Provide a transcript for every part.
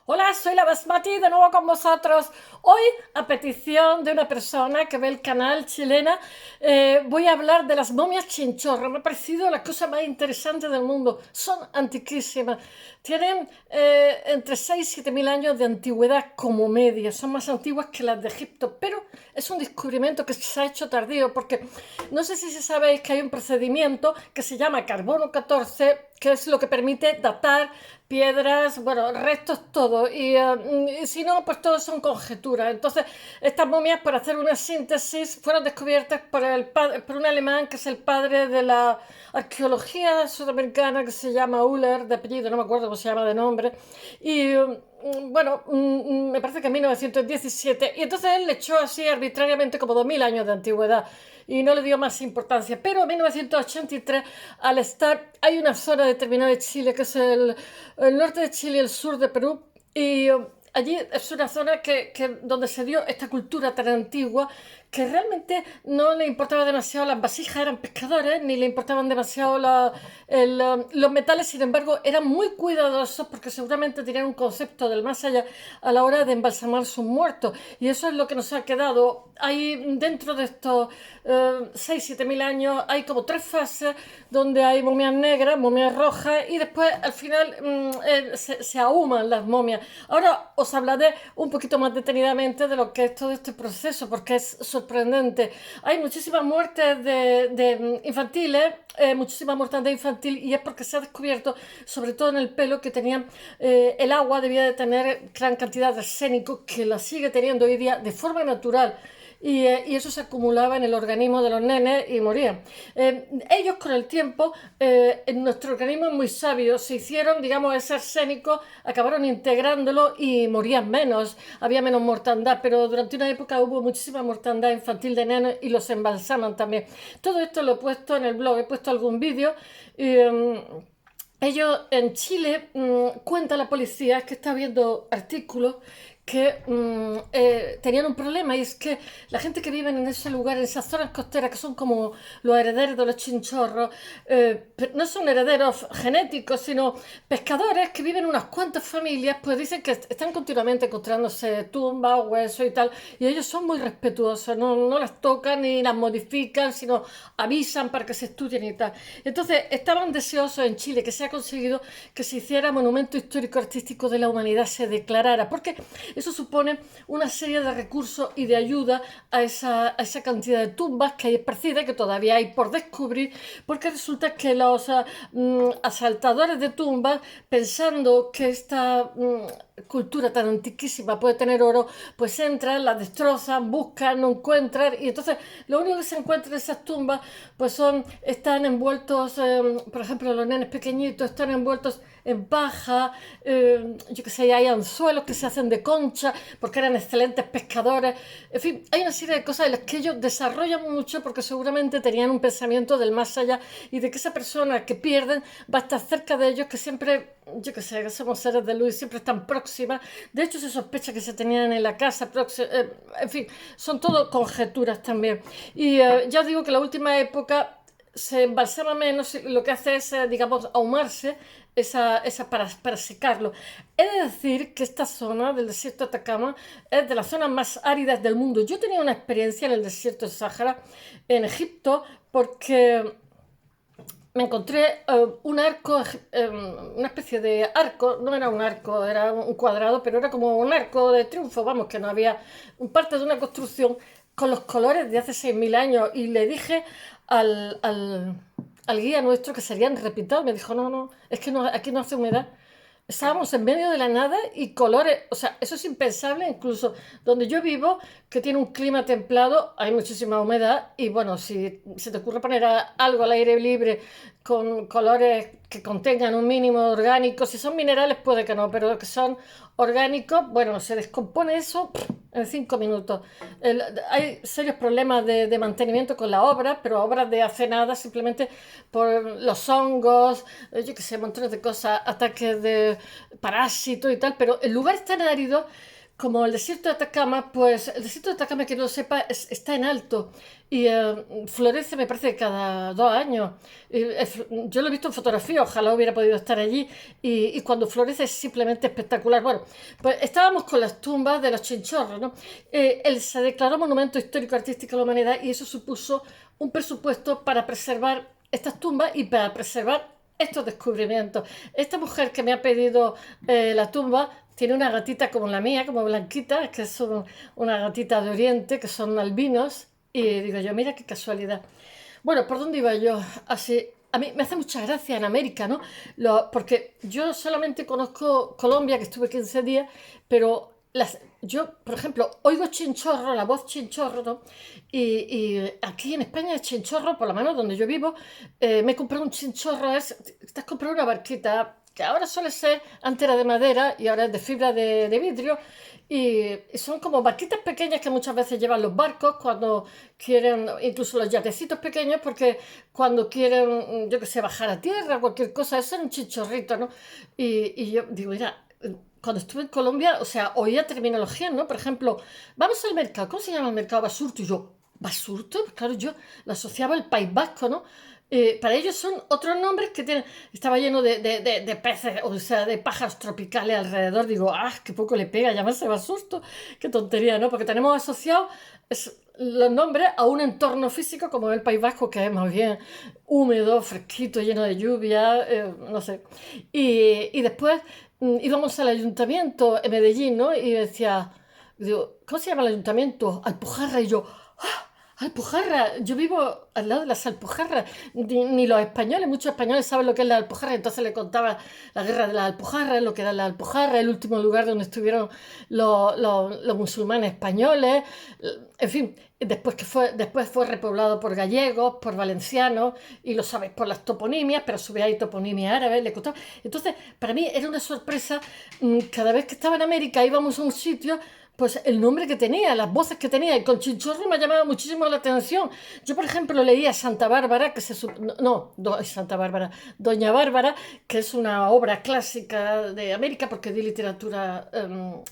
Hola, soy la Basmati de nuevo con vosotros. Hoy, a petición de una persona que ve el canal chilena, voy a hablar de las momias chinchorro. Me ha parecido la cosa más interesante del mundo. Son antiquísimas. Tienen entre 6 y 7 mil años de antigüedad como media. Son más antiguas que las de Egipto, pero es un descubrimiento que se ha hecho tardío porque no sé si sabéis que hay un procedimiento que se llama carbono 14, que es lo que permite datar piedras, bueno, restos, todo. Y si no, pues todo son conjeturas. Entonces, estas momias, para hacer una síntesis, fueron descubiertas por un alemán que es el padre de la arqueología sudamericana, que se llama Uller, de apellido, no me acuerdo cómo se llama de nombre. Y me parece que en 1917. Y entonces él le echó así arbitrariamente como 2000 años de antigüedad y no le dio más importancia. Pero en 1983, al estar, hay una zona determinada de Chile, que es el norte de Chile y el sur de Perú, y allí es una zona donde se dio esta cultura tan antigua que realmente no le importaba demasiado las vasijas, eran pescadores, ni le importaban demasiado los metales. Sin embargo, eran muy cuidadosos porque seguramente tenían un concepto del más allá a la hora de embalsamar sus muertos. Y eso es lo que nos ha quedado. Hay dentro de estos 6-7 mil años, hay como tres fases donde hay momias negras, momias rojas y después al final se ahuman las momias. Ahora os hablaré un poquito más detenidamente de lo que es todo este proceso porque es sorprendente. Hay muchísimas muertes de infantiles, muchísima mortandad infantil, y es porque se ha descubierto, sobre todo en el pelo, que tenían el agua debía de tener gran cantidad de arsénico, que la sigue teniendo hoy día de forma natural. Y eso se acumulaba en el organismo de los nenes y morían. Ellos con el tiempo, en nuestro organismo es muy sabio, se hicieron, digamos, ese arsénico, acabaron integrándolo y morían menos, había menos mortandad, pero durante una época hubo muchísima mortandad infantil de nenes y los embalsaman también. Todo esto lo he puesto en el blog, he puesto algún vídeo. Y, ellos en Chile, cuenta la policía, es que está viendo artículos que tenían un problema, y es que la gente que vive en ese lugar, en esas zonas costeras que son como los herederos de los chinchorros, no son herederos genéticos, sino pescadores que viven unas cuantas familias, pues dicen que están continuamente encontrándose tumbas, huesos y tal, y ellos son muy respetuosos, no las tocan ni las modifican, sino avisan para que se estudien y tal. Entonces estaban deseosos en Chile que se ha conseguido que se hiciera monumento histórico artístico de la humanidad, se declarara, porque eso supone una serie de recursos y de ayuda a esa cantidad de tumbas que hay esparcidas, que todavía hay por descubrir, porque resulta que los asaltadores de tumbas, pensando que esta cultura tan antiquísima puede tener oro, pues entran, la destrozan, buscan, no encuentran, y entonces lo único que se encuentra en esas tumbas pues están envueltos, por ejemplo los nenes pequeñitos están envueltos en paja, yo que sé, hay anzuelos que se hacen de concha porque eran excelentes pescadores. En fin, hay una serie de cosas en las que ellos desarrollan mucho porque seguramente tenían un pensamiento del más allá, y de que esa persona que pierden va a estar cerca de ellos, que siempre, yo que sé, que somos seres de luz, siempre están próximas. De hecho, se sospecha que se tenían en la casa próxima. En fin, son todo conjeturas también. Y ya os digo que la última época se embalsama menos, lo que hace es, digamos, ahumarse para secarlo. He de decir que esta zona del desierto de Atacama es de las zonas más áridas del mundo. Yo tenía una experiencia en el desierto de Sáhara, en Egipto, porque me encontré un arco, una especie de arco, no era un arco, era un cuadrado, pero era como un arco de triunfo, vamos, que no había parte de una construcción con los colores de hace 6.000 años. Y le dije al guía nuestro que serían repintados, me dijo, no, no, es que no, aquí no hace humedad. Estábamos en medio de la nada y colores, o sea, eso es impensable. Incluso donde yo vivo, que tiene un clima templado, hay muchísima humedad, y bueno, si se te ocurre poner algo al aire libre con colores que contengan un mínimo orgánico, si son minerales puede que no, pero que son orgánicos, bueno, se descompone eso en 5 minutos. Hay serios problemas de mantenimiento con la obra, pero obras de hace nada, simplemente por los hongos, yo qué sé, montones de cosas, ataques de parásitos y tal, pero el lugar es tan árido como el desierto de Atacama, pues el desierto de Atacama, que no lo sepa, está en alto y florece, me parece, cada 2 años. Yo lo he visto en fotografía, ojalá hubiera podido estar allí. Y cuando florece es simplemente espectacular. Bueno, pues estábamos con las tumbas de los chinchorros, ¿no? Él se declaró Monumento Histórico Artístico de la Humanidad y eso supuso un presupuesto para preservar estas tumbas y para preservar estos descubrimientos. Esta mujer que me ha pedido la tumba tiene una gatita como la mía, como Blanquita, que es una gatita de Oriente, que son albinos. Y digo yo, mira qué casualidad. Bueno, ¿por dónde iba yo? Así, a mí me hace mucha gracia en América, ¿no? Porque yo solamente conozco Colombia, que estuve 15 días, pero yo, por ejemplo, oigo chinchorro, la voz chinchorro, ¿no? Y aquí en España es chinchorro, por lo menos donde yo vivo, me he comprado un chinchorro, te has comprado una barquita que ahora suele ser, antes era de madera y ahora es de fibra de vidrio, y son como barquitas pequeñas que muchas veces llevan los barcos cuando quieren, incluso los yatecitos pequeños, porque cuando quieren, yo que sé, bajar a tierra, cualquier cosa, eso es un chinchorrito, ¿no? Y yo digo, mira, cuando estuve en Colombia, o sea, oía terminología, ¿no? Por ejemplo, vamos al mercado, ¿cómo se llama el mercado? Basurto. Y yo, ¿Basurto? Pues claro, yo lo asociaba al País Vasco, ¿no? Para ellos son otros nombres que tienen. Estaba lleno de peces, o sea, de pájaros tropicales alrededor. Digo, qué poco le pega llamarse Basurto. Qué tontería, ¿no? Porque tenemos asociados los nombres a un entorno físico como el País Vasco, que es más bien húmedo, fresquito, lleno de lluvia, no sé. Y después íbamos al ayuntamiento en Medellín, ¿no? Y decía, digo, ¿cómo se llama el ayuntamiento? Alpujarra. Y yo, Alpujarra, yo vivo al lado de las Alpujarras, ni los españoles, muchos españoles saben lo que es la Alpujarra, entonces le contaba la guerra de las Alpujarras, lo que era la Alpujarra, el último lugar donde estuvieron los musulmanes españoles, en fin, después fue repoblado por gallegos, por valencianos, y lo sabéis por las toponimias, pero a su vez hay toponimias árabes, le costaba. Entonces, para mí era una sorpresa, cada vez que estaba en América íbamos a un sitio, pues el nombre que tenía, las voces que tenía, y con Chinchorro me ha llamado muchísimo la atención. Yo, por ejemplo, leía Santa Bárbara, Santa Bárbara, Doña Bárbara, que es una obra clásica de América, porque di literatura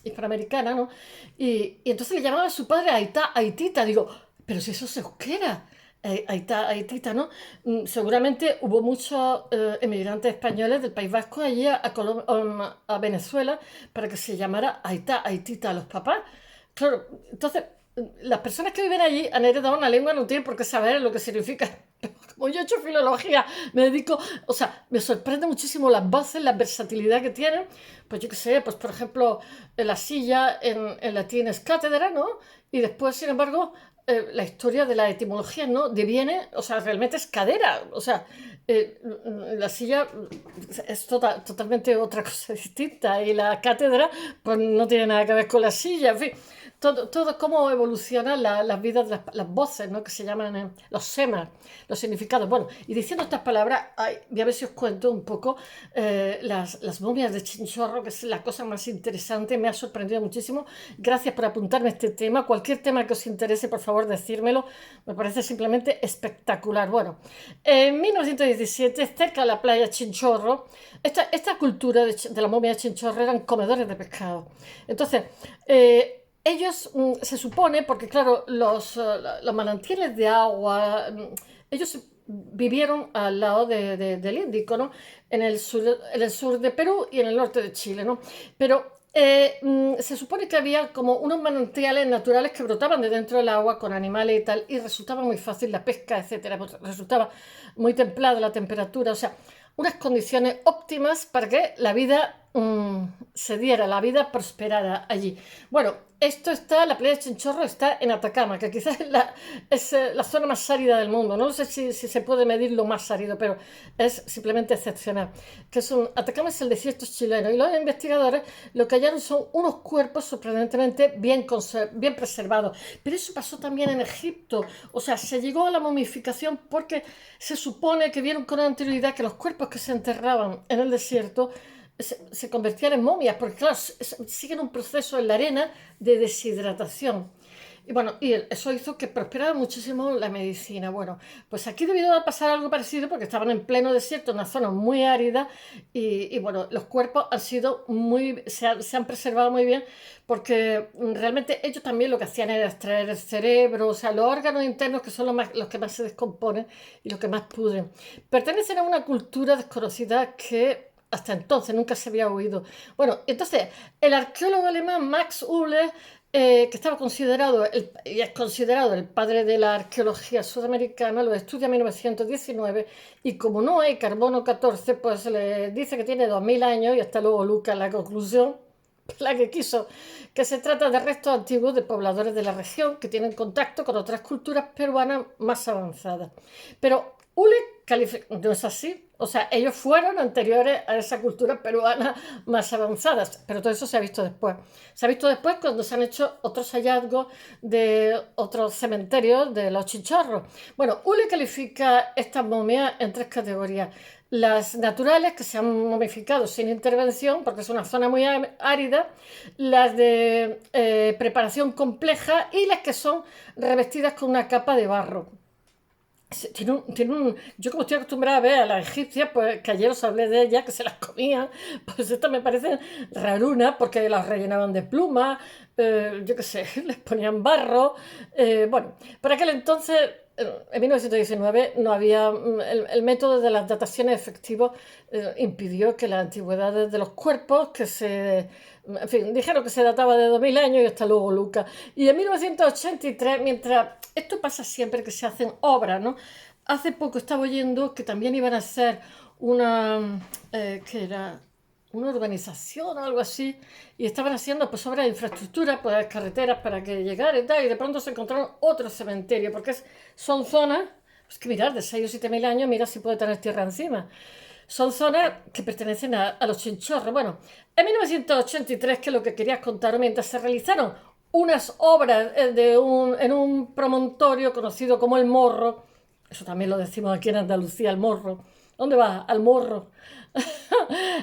hispanoamericana, ¿no? Y entonces le llamaba a su padre Aitita, digo, pero si eso es euskera. Aitita, ¿no? Seguramente hubo muchos emigrantes españoles del País Vasco allí a Venezuela para que se llamara Aitita a los papás. Claro, entonces las personas que viven allí han heredado una lengua, no tienen por qué saber lo que significa. Como yo he hecho filología, me dedico, o sea, me sorprende muchísimo las voces, la versatilidad que tienen. Pues yo qué sé, pues por ejemplo, la silla en latín es cátedra, ¿no? Y después, sin embargo, la historia de la etimología, ¿no? Deviene, o sea, realmente es cadera, o sea, la silla es totalmente otra cosa distinta y la cátedra, pues no tiene nada que ver con la silla, en fin, todo cómo evolucionan las vidas, las voces, ¿no? Que se llaman los semas, los significados. Bueno, y diciendo estas palabras, voy a ver si os cuento un poco las momias de Chinchorro, que es la cosa más interesante, me ha sorprendido muchísimo. Gracias por apuntarme a este tema. Cualquier tema que os interese, por favor, decírmelo. Me parece simplemente espectacular. Bueno, en 1917, cerca de la playa Chinchorro, esta cultura de la momia de Chinchorro eran comedores de pescado. Entonces, ellos se supone, porque claro, los manantiales de agua, ellos vivieron al lado del Índico, ¿no? En el sur de Perú y en el norte de Chile, ¿no? Pero se supone que había como unos manantiales naturales que brotaban de dentro del agua con animales y tal, y resultaba muy fácil la pesca, etcétera. Pues resultaba muy templada la temperatura, o sea, unas condiciones óptimas para que la vida se diera, la vida prosperara allí. Bueno, la playa de Chinchorro está en Atacama, que quizás es la zona más árida del mundo. No sé si se puede medir lo más árido, pero es simplemente excepcional. Atacama es el desierto chileno y los investigadores lo que hallaron son unos cuerpos sorprendentemente bien preservados. Pero eso pasó también en Egipto. O sea, se llegó a la momificación porque se supone que vieron con anterioridad que los cuerpos que se enterraban en el desierto se convertían en momias, porque claro, siguen un proceso en la arena de deshidratación. Y bueno, y eso hizo que prosperara muchísimo la medicina. Bueno, pues aquí debió de pasar algo parecido porque estaban en pleno desierto, una zona muy árida, y bueno, los cuerpos han sido se han preservado muy bien porque realmente ellos también lo que hacían era extraer el cerebro, o sea, los órganos internos que son los que más se descomponen y los que más pudren. Pertenecen a una cultura desconocida que hasta entonces nunca se había oído. Bueno, entonces el arqueólogo alemán Max Uhle, que estaba considerado y es considerado el padre de la arqueología sudamericana, lo estudia en 1919 y como no hay carbono 14, pues le dice que tiene 2000 años y hasta luego Lucas la conclusión, la que quiso, que se trata de restos antiguos de pobladores de la región que tienen contacto con otras culturas peruanas más avanzadas. Pero Ule no es así. O sea, ellos fueron anteriores a esa cultura peruana más avanzada, pero todo eso se ha visto después. Se ha visto después cuando se han hecho otros hallazgos de otros cementerios de los chinchorros. Bueno, Ule califica estas momias en tres categorías: las naturales, que se han momificado sin intervención porque es una zona muy árida; las de preparación compleja; y las que son revestidas con una capa de barro. Yo como estoy acostumbrada a ver a las egipcias, pues que ayer os hablé de ellas, que se las comían, pues estas me parecen rarunas porque las rellenaban de plumas, yo qué sé, les ponían barro. Bueno, por aquel entonces, en 1919, no había el método de las dataciones efectivos, impidió que las antigüedades de los cuerpos, en fin, dijeron que se databa de 2000 años y hasta luego Lucas. Y en 1983, mientras esto pasa siempre que se hacen obras, ¿no? Hace poco estaba oyendo que también iban a hacer ¿qué era? Una urbanización o algo así, y estaban haciendo pues obras de infraestructura, pues carreteras para que llegara y tal, y de pronto se encontraron otro cementerio, porque son zonas, pues que mirar, de 6 o 7 mil años, mira si puede tener tierra encima. Son zonas que pertenecen a los chinchorros. Bueno, en 1983, que es lo que querías contar, mientras se realizaron unas obras en un promontorio conocido como El Morro, eso también lo decimos aquí en Andalucía, El Morro. ¿Dónde va? Al Morro.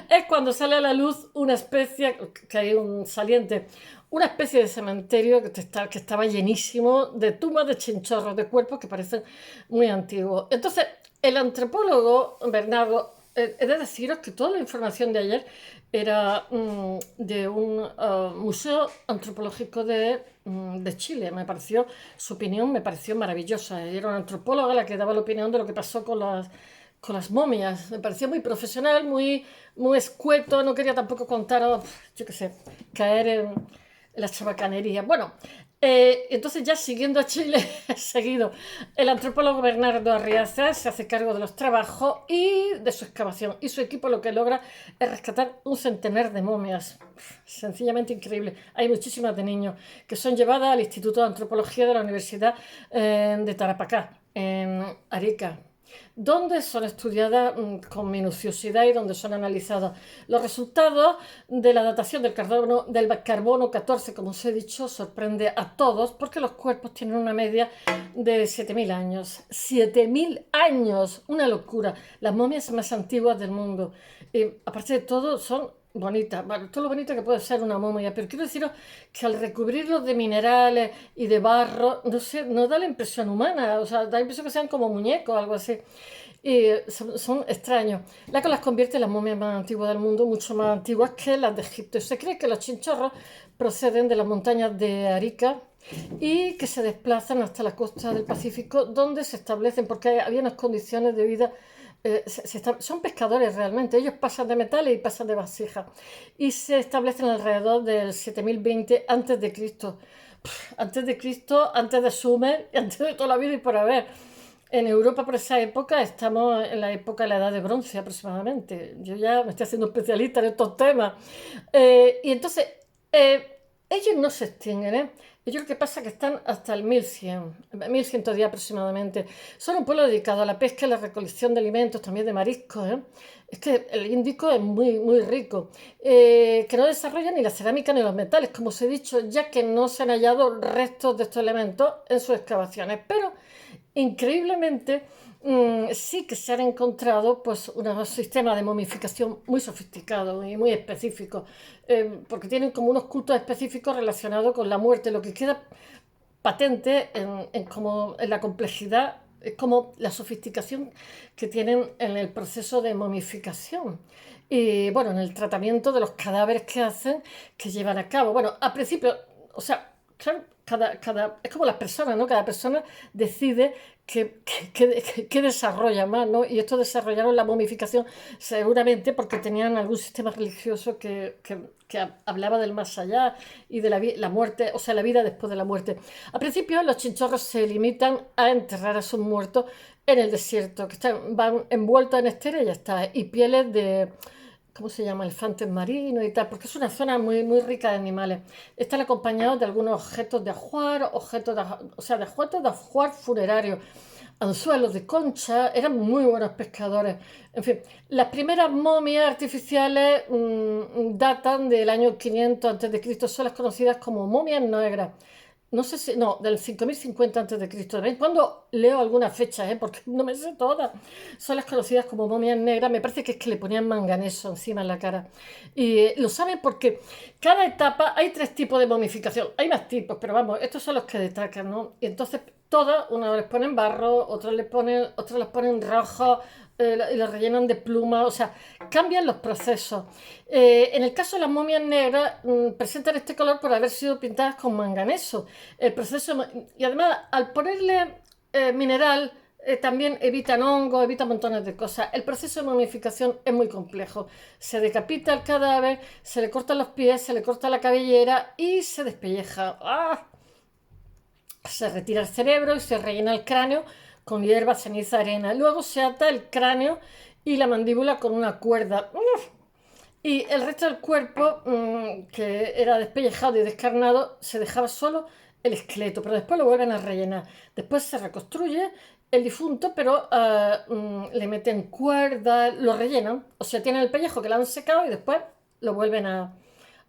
Es cuando sale a la luz una especie, que hay un saliente, una especie de cementerio que estaba llenísimo de tumbas de chinchorros, de cuerpos que parecen muy antiguos. Entonces, el antropólogo Bernardo, he de deciros que toda la información de ayer era de un museo antropológico de Chile. Su opinión me pareció maravillosa. Era una antropóloga la que daba la opinión de lo que pasó con las momias. Me pareció muy profesional, muy escueto. No quería tampoco contar, yo qué sé, caer en la chabacanería. Bueno, entonces ya siguiendo a Chile, seguido, el antropólogo Bernardo Arriaza se hace cargo de los trabajos y de su excavación. Y su equipo lo que logra es rescatar un centenar de momias. Sencillamente increíble. Hay muchísimas de niños que son llevadas al Instituto de Antropología de la Universidad de Tarapacá, en Arica, donde son estudiadas con minuciosidad y donde son analizados los resultados de la datación del carbono 14, como os he dicho, sorprende a todos porque los cuerpos tienen una media de 7000 años. 7000 años, una locura. Las momias más antiguas del mundo. Aparte de todo, son bonitas, bueno, todo lo bonito que puede ser una momia, pero quiero deciros que al recubrirlos de minerales y de barro, no sé, no da la impresión humana, o sea, da la impresión que sean como muñecos o algo así. Y son extraños. La que las convierte en las momias más antiguas del mundo, mucho más antiguas que las de Egipto. Se cree que los chinchorros proceden de las montañas de Arica y que se desplazan hasta la costa del Pacífico, donde se establecen, porque había unas condiciones de vida. Son pescadores realmente, ellos pasan de metales y pasan de vasijas y se establecen alrededor del 7020 antes de Cristo. Antes de Sumer y antes de toda la vida y por haber. En Europa por esa época estamos en la época de la Edad de Bronce aproximadamente. Yo ya me estoy haciendo especialista en estos temas. Y entonces, ellos no se extinguen, ¿eh? Ellos lo que pasa es que están hasta el 1110 aproximadamente. Son un pueblo dedicado a la pesca y la recolección de alimentos, también de mariscos, ¿eh? Es que el Índico es muy rico. Que no desarrolla ni la cerámica ni los metales, como os he dicho, ya que no se han hallado restos de estos elementos en sus excavaciones. Pero increíblemente, sí que se han encontrado pues, unos sistemas de momificación muy sofisticados y muy específicos, porque tienen como unos cultos específicos relacionados con la muerte. Lo que queda patente en cómo, en la complejidad, como la sofisticación que tienen en el proceso de momificación. Y bueno, en el tratamiento de los cadáveres que hacen, que llevan a cabo. Bueno, al principio, o sea, claro, es como las personas, ¿no? Cada persona decide qué desarrolla más, ¿no? Y esto desarrollaron la momificación seguramente porque tenían algún sistema religioso que hablaba del más allá y de la muerte, o sea, la vida después de la muerte. Al principio los chinchorros se limitan a enterrar a sus muertos en el desierto, van envueltos en esteras y ya está, y pieles de, ¿cómo se llama? Elefantes marinos y tal, porque es una zona muy, muy rica de animales. Están acompañados de algunos objetos de ajuar, o sea, de objetos de ajuar funerarios, anzuelos de concha, eran muy buenos pescadores. En fin, las primeras momias artificiales datan del año 500 a.C., son las conocidas como momias negras. No sé si, no, del 5050 a.C. ¿Veis? Cuando leo alguna fecha, porque no me sé todas, son las conocidas como momias negras. Me parece que es que le ponían manganeso encima en la cara. Y lo saben porque cada etapa hay tres tipos de momificación. Hay más tipos, pero vamos, estos son los que destacan, ¿no? Y entonces todas, unos les ponen barro, otros les ponen rojo, y los rellenan de pluma, o sea, cambian los procesos. En el caso de las momias negras, presentan este color por haber sido pintadas con manganeso. El proceso, y además, al ponerle mineral, también evitan hongos, evitan montones de cosas. El proceso de momificación es muy complejo. Se decapita el cadáver, se le cortan los pies, se le corta la cabellera y se despelleja. ¡Ah! Se retira el cerebro y se rellena el cráneo con hierba, ceniza, arena. Luego se ata el cráneo y la mandíbula con una cuerda. ¡Uf! Y el resto del cuerpo, que era despellejado y descarnado, se dejaba solo el esqueleto, pero después lo vuelven a rellenar. Después se reconstruye el difunto, pero le meten cuerdas, lo rellenan. O sea, tienen el pellejo que lo han secado y después lo vuelven a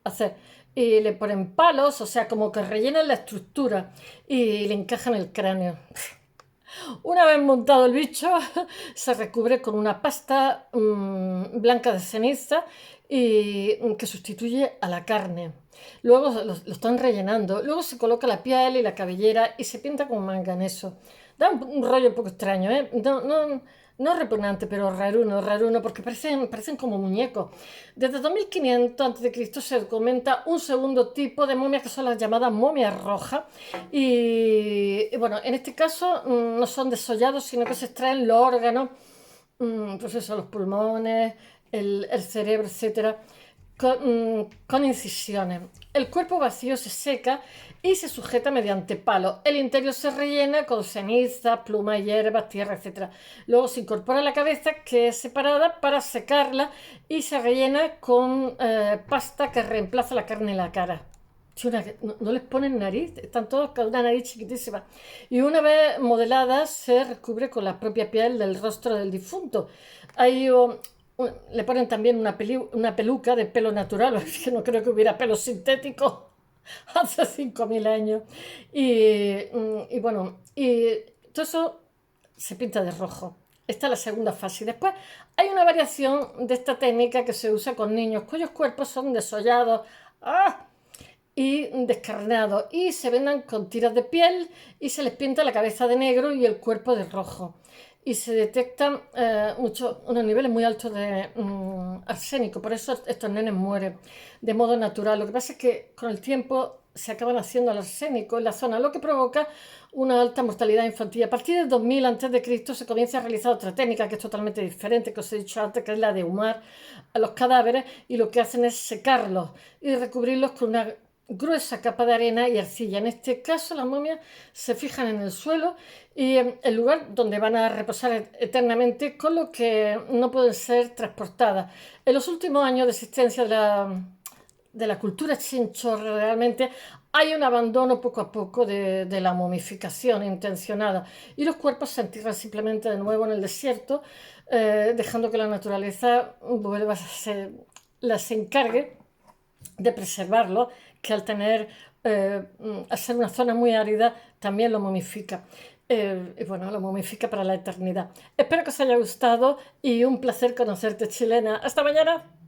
hacer. Y le ponen palos, o sea, como que rellenan la estructura y le encajan el cráneo. Una vez montado el bicho, se recubre con una pasta blanca de ceniza y que sustituye a la carne. Luego lo están rellenando. Luego se coloca la piel y la cabellera y se pinta con manganeso. Da un rollo un poco extraño, ¿eh? No repugnante, pero raruno, porque parecen como muñecos. Desde 2500 a.C. se documenta un segundo tipo de momias que son las llamadas momias rojas. Y bueno, en este caso no son desollados, sino que se extraen los órganos, pues eso, los pulmones, el cerebro, etcétera, con incisiones. El cuerpo vacío se seca y se sujeta mediante palos. El interior se rellena con ceniza, pluma, hierbas, tierra, etcétera. Luego se incorpora la cabeza, que es separada, para secarla y se rellena con pasta que reemplaza la carne y la cara. No les ponen nariz, están todos con una nariz chiquitísima. Y una vez modelada, se recubre con la propia piel del rostro del difunto. Hay le ponen también una peluca de pelo natural, es que no creo que hubiera pelo sintético hace 5.000 años. Y bueno, y todo eso se pinta de rojo. Esta es la segunda fase. Y después hay una variación de esta técnica que se usa con niños cuyos cuerpos son desollados. ¡Ah! Y descarnados y se vendan con tiras de piel y se les pinta la cabeza de negro y el cuerpo de rojo y se detectan unos niveles muy altos de arsénico, por eso estos nenes mueren de modo natural. Lo que pasa es que con el tiempo se acaban haciendo el arsénico en la zona, lo que provoca una alta mortalidad infantil. A partir del 2000 a.C. se comienza a realizar otra técnica que es totalmente diferente, que os he dicho antes, que es la de ahumar a los cadáveres, y lo que hacen es secarlos y recubrirlos con una gruesa capa de arena y arcilla. En este caso, las momias se fijan en el suelo y en el lugar donde van a reposar eternamente, con lo que no pueden ser transportadas. En los últimos años de existencia de la cultura chinchorra, realmente hay un abandono poco a poco de la momificación intencionada y los cuerpos se entierran simplemente de nuevo en el desierto, dejando que la naturaleza vuelva a se encargue de preservarlo, que al ser una zona muy árida, también lo momifica. Y bueno, lo momifica para la eternidad. Espero que os haya gustado y un placer conocerte, chilena. Hasta mañana.